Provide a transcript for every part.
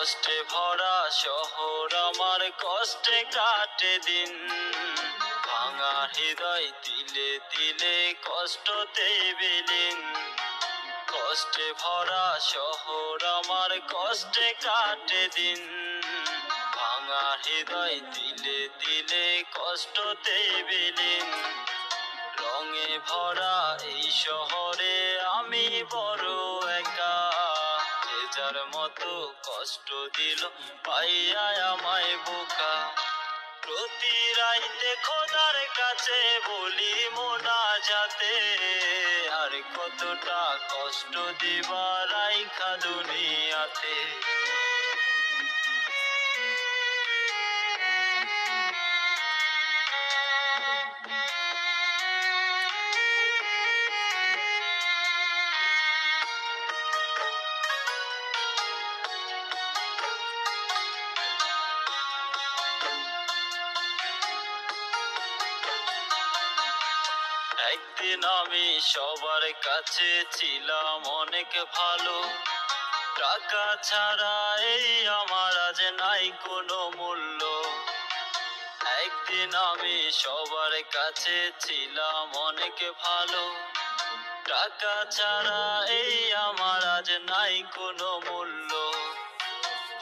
কষ্টে ভরা শহর আমার, কষ্টে কাটে দিন। ভাঙা হৃদয় তিলে তিলে কষ্টতে বিলীন। কষ্টে ভরা শহর আমার, কষ্টে কাটে দিন। ভাঙা হৃদয় তিলে তিলে কষ্টতে বিলীন। রঙে ভরা এই শহরে আমি বড় একা। যে যার মতো কষ্ট দিল পাইয়া আমায় বোকা। প্রতি রাইতে খোদার কাছে বলি মোনাজাতে, আর কতটা কষ্ট দিবা রাইখা দুনিয়াতে। একদিন আমি সবার কাছে ছিলাম অনেক ভালো। টাকা ছাড়া এই আমার আজ নাই কোনো মূল্য। একদিন আমি সবার কাছে ছিলাম অনেক ভালো। টাকা ছাড়া এই আমার আজ নাই কোনো মূল্য।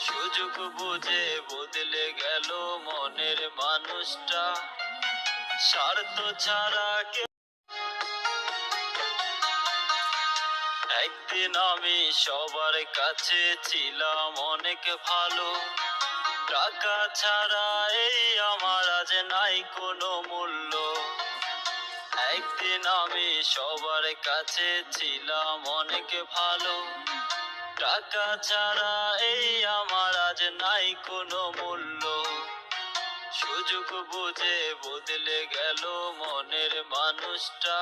সুযোগ বুঝে বদলে গেল মনের মানুষটা। স্বার্থ ছাড়া একদিন আমি সবার কাছে ছিলাম অনেক ভালো। টাকা ছাড়া এই আমার আজ নাই কোনো মূল্য। একদিন আমি সবার কাছে ছিলাম অনেক ভালো। টাকা ছাড়া এই আমার আজ নাই কোনো মূল্য। সুযোগ বুঝে বদলে গেল মনের মানুষটা।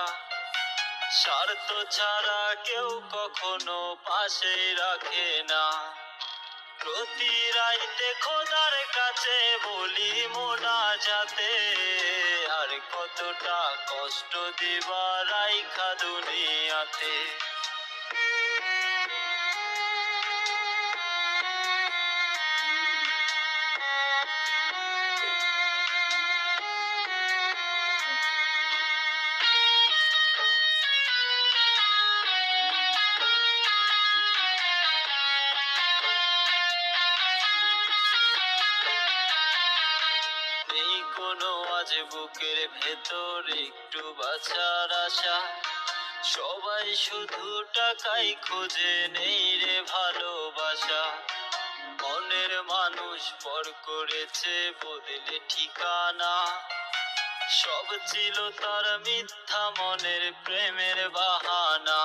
স্বার্থ ছাড়া কেউ কখনো পাশে রাখে না। প্রতি রাইতে খোদার কাছে বলি মোনাজাতে, আর কতটা কষ্ট দিবা রাইখা দুনিয়াতে। নেই কোনো আজ বুকের ভেতর একটু বাঁচার আশা। সবাই শুধু টাকাই খোঁজে, নেই রে ভালোবাসা। মনের মানুষ পর করেছে বদলে ঠিকানা। সব ছিল তার মিথ্যা মনের প্রেমের বাহানা।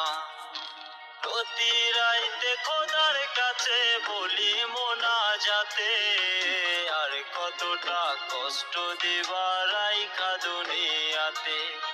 প্রতি রাইতে খোদার কাছে বলি মোনাজাতে, আর কতটা কষ্ট দিবা রাইখা দুনিয়াতে।